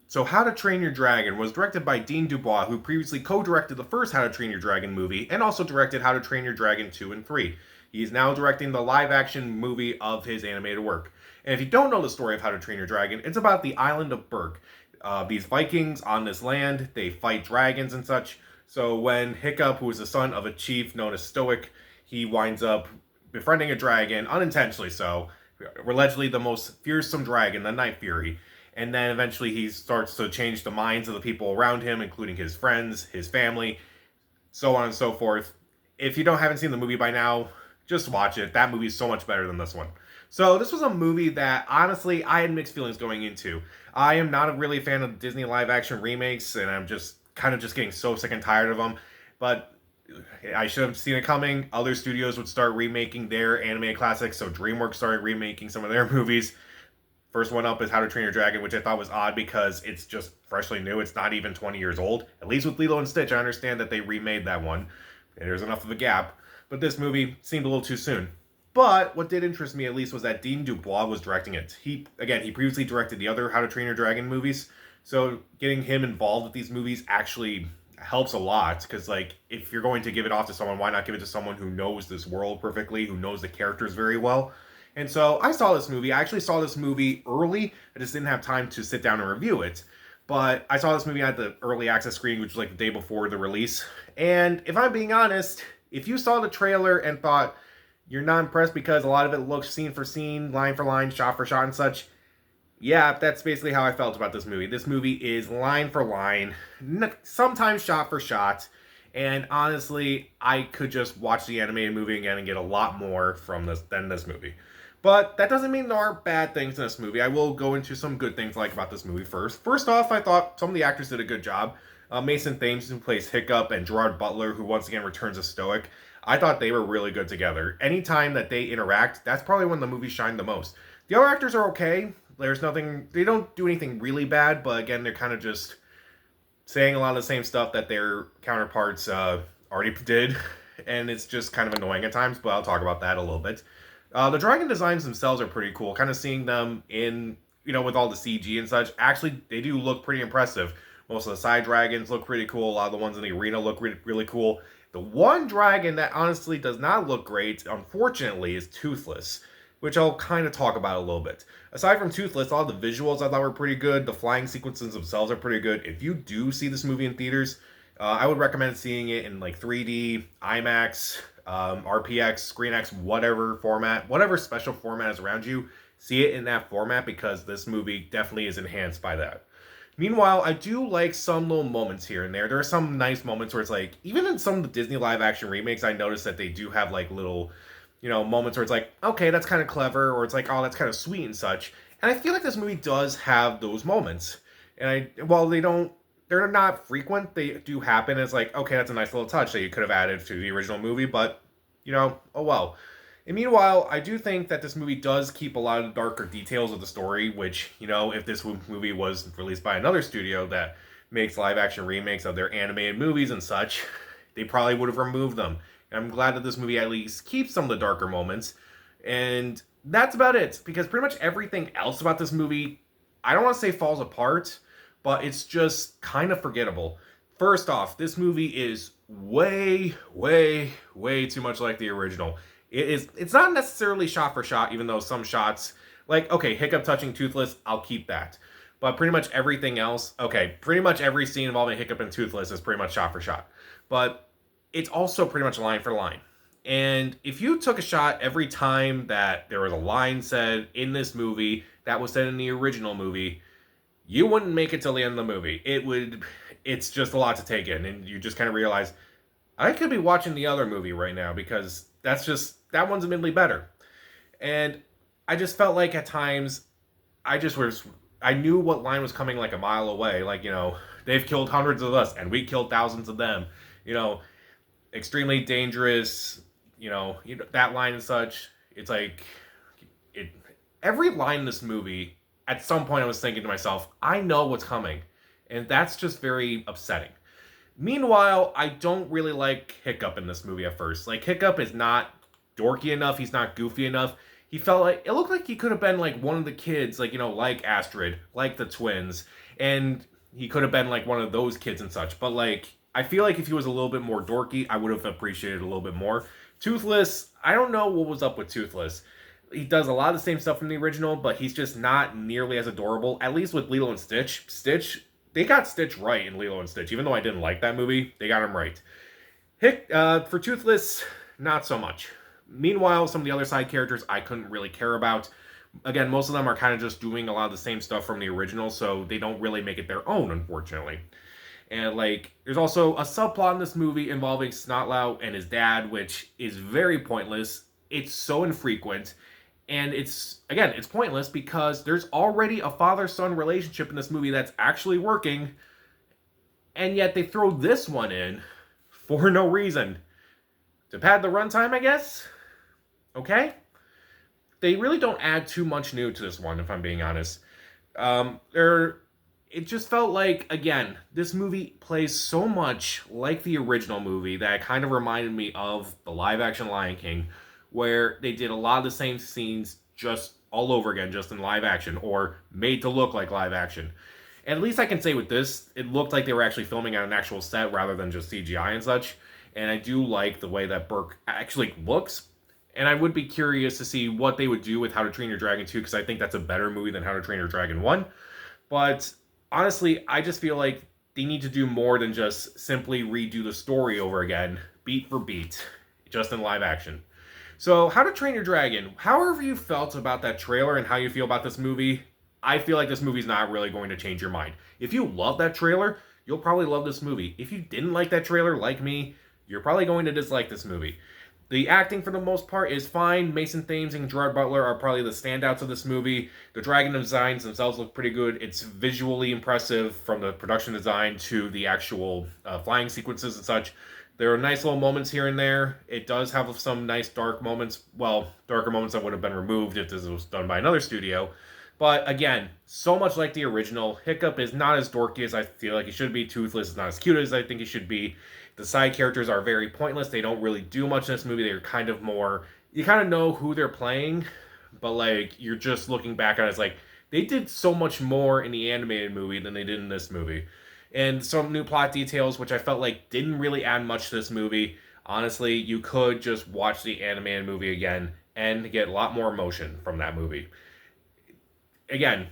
So, How to Train Your Dragon was directed by Dean Dubois, who previously co-directed the first How to Train Your Dragon movie and also directed How to Train Your Dragon 2 and 3. He is now directing the live-action movie of his animated work. And if you don't know the story of How to Train Your Dragon, it's about the island of Berk. These Vikings on this land, they fight dragons and such. So when Hiccup, who is the son of a chief known as Stoic, he winds up befriending a dragon, unintentionally so, allegedly the most fearsome dragon, the Night Fury. And then eventually he starts to change the minds of the people around him, including his friends, his family, so on and so forth. If you haven't seen the movie by now, just watch it. That movie is so much better than this one. So this was a movie that honestly I had mixed feelings going into. I am not a really fan of Disney live action remakes, and I'm just kind of just getting so sick and tired of them. But I should have seen it coming. Other studios would start remaking their anime classics, so DreamWorks started remaking some of their movies. First one up is How to Train Your Dragon, which I thought was odd because it's just freshly new. It's not even 20 years old. At least with Lilo and Stitch, I understand that they remade that one. There's enough of a gap. But this movie seemed a little too soon. But what did interest me at least was that Dean Dubois was directing it. He previously directed the other How to Train Your Dragon movies. So getting him involved with these movies actually helps a lot because like if you're going to give it off to someone, why not give it to someone who knows this world perfectly, who knows the characters very well? And so I saw this movie. I actually saw this movie early. I just didn't have time to sit down and review it. But I saw this movie at the early access screening, which was like the day before the release. And if I'm being honest, if you saw the trailer and thought you're not impressed because a lot of it looks scene for scene, line for line, shot for shot, and such, yeah, that's basically how I felt about this movie. This movie is line for line, sometimes shot for shot. And honestly, I could just watch the animated movie again and get a lot more from this than this movie. But that doesn't mean there aren't bad things in this movie. I will go into some good things I like about this movie first. First off, I thought some of the actors did a good job. Mason Thames, who plays Hiccup, and Gerard Butler, who once again returns as Stoic, I thought they were really good together. Anytime that they interact, that's probably when the movie shined the most. The other actors are okay. There's nothing, they don't do anything really bad, but again, they're kind of just saying a lot of the same stuff that their counterparts already did, and it's just kind of annoying at times, but I'll talk about that a little bit. The dragon designs themselves are pretty cool. Kind of seeing them in, with all the CG and such. Actually, they do look pretty impressive. Most of the side dragons look pretty cool. A lot of the ones in the arena look really cool. The one dragon that honestly does not look great, unfortunately, is Toothless, which I'll kind of talk about a little bit. Aside from Toothless, all the visuals I thought were pretty good. The flying sequences themselves are pretty good. If you do see this movie in theaters, I would recommend seeing it in like 3D, IMAX, RPX, ScreenX, whatever format, whatever special format is around you. See it in that format because this movie definitely is enhanced by that. Meanwhile, I do like some little moments here and there. There are some nice moments where it's like, even in some of the Disney live action remakes, I noticed that they do have like little, moments where it's like, okay, that's kind of clever, or it's like, oh, that's kind of sweet and such. And I feel like this movie does have those moments. And while they're not frequent, they do happen. It's like, okay, that's a nice little touch that you could have added to the original movie, but, oh well. And meanwhile, I do think that this movie does keep a lot of the darker details of the story, which, if this movie was released by another studio that makes live action remakes of their animated movies and such, they probably would have removed them. And I'm glad that this movie at least keeps some of the darker moments. And that's about it, because pretty much everything else about this movie, I don't want to say falls apart, but it's just kind of forgettable. First off, this movie is way, way, way too much like the original. It's not necessarily shot for shot, even though some shots, like, okay, Hiccup touching Toothless, I'll keep that. But pretty much everything else, okay, pretty much every scene involving Hiccup and Toothless is pretty much shot for shot. But it's also pretty much line for line. And if you took a shot every time that there was a line said in this movie that was said in the original movie, you wouldn't make it till the end of the movie. It's just a lot to take in, and you just kind of realize, I could be watching the other movie right now because that one's admittedly better. And I just felt like at times, I knew what line was coming like a mile away. Like, they've killed hundreds of us and we killed thousands of them. You know, extremely dangerous, that line and such. It's like, every line in this movie, at some point I was thinking to myself, I know what's coming. And that's just very upsetting. Meanwhile, I don't really like Hiccup in this movie at first. Like, Hiccup is not dorky enough. He's not goofy enough. he felt like it looked like he could have been like one of the kids, like, like Astrid, like the twins, and he could have been like one of those kids and such. But like, I feel like if he was a little bit more dorky, I would have appreciated it a little bit more. Toothless, I don't know what was up with Toothless. He does a lot of the same stuff from the original, but he's just not nearly as adorable. At least with Lilo and Stitch. They got Stitch right in Lilo and Stitch. Even though I didn't like that movie, they got him right. For Toothless, not so much. Meanwhile, some of the other side characters I couldn't really care about. Again, most of them are kind of just doing a lot of the same stuff from the original, so they don't really make it their own, unfortunately. And like, there's also a subplot in this movie involving Snotlout and his dad, which is very pointless. It's so infrequent. And it's pointless because there's already a father-son relationship in this movie that's actually working. And yet they throw this one in for no reason. To pad the runtime, I guess? Okay? They really don't add too much new to this one, if I'm being honest. It just felt like, again, this movie plays so much like the original movie that it kind of reminded me of the live-action Lion King, where they did a lot of the same scenes just all over again, just in live action, or made to look like live action. And at least I can say with this, it looked like they were actually filming on an actual set rather than just CGI and such. And I do like the way that Berk actually looks. And I would be curious to see what they would do with How to Train Your Dragon 2, because I think that's a better movie than How to Train Your Dragon 1. But honestly, I just feel like they need to do more than just simply redo the story over again, beat for beat, just in live action. So, How to Train Your Dragon, however you felt about that trailer and how you feel about this movie, I feel like this movie's not really going to change your mind. If you love that trailer, you'll probably love this movie. If you didn't like that trailer, like me, you're probably going to dislike this movie. The acting, for the most part, is fine. Mason Thames and Gerard Butler are probably the standouts of this movie. The dragon designs themselves look pretty good. It's visually impressive from the production design to the actual flying sequences and such. There are nice little moments here and there. It does have some nice dark moments. Well, darker moments that would have been removed if this was done by another studio. But again, so much like the original, Hiccup is not as dorky as I feel like he should be. Toothless is not as cute as I think he should be. The side characters are very pointless. They don't really do much in this movie. They're kind of more... You kind of know who they're playing, but like, you're just looking back on it. It's like, they did so much more in the animated movie than they did in this movie. And some new plot details, which I felt like didn't really add much to this movie. Honestly, you could just watch the animated movie again and get a lot more emotion from that movie. Again,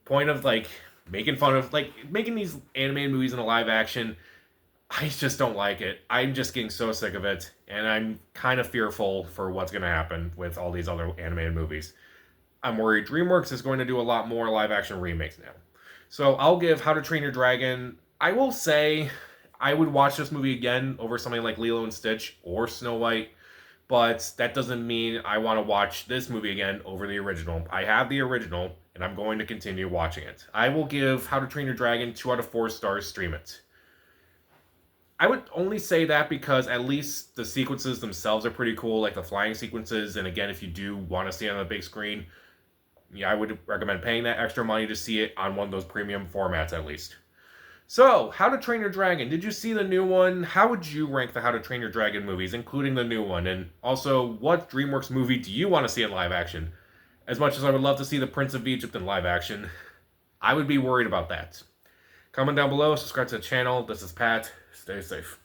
point of like making fun of like making these animated movies in a live action, I just don't like it. I'm just getting so sick of it, and I'm kind of fearful for what's going to happen with all these other animated movies. I'm worried DreamWorks is going to do a lot more live action remakes now. So I'll give How to Train Your Dragon... I will say I would watch this movie again over something like Lilo and Stitch or Snow White, but that doesn't mean I want to watch this movie again over the original. I have the original, and I'm going to continue watching it. I will give How to Train Your Dragon 2 out of 4 stars. Stream it. I would only say that because at least the sequences themselves are pretty cool, like the flying sequences, and again, if you do want to see it on the big screen, yeah, I would recommend paying that extra money to see it on one of those premium formats at least. So, How to Train Your Dragon. Did you see the new one? How would you rank the How to Train Your Dragon movies, including the new one? And also, what DreamWorks movie do you want to see in live action? As much as I would love to see The Prince of Egypt in live action, I would be worried about that. Comment down below, subscribe to the channel. This is Pat. Stay safe.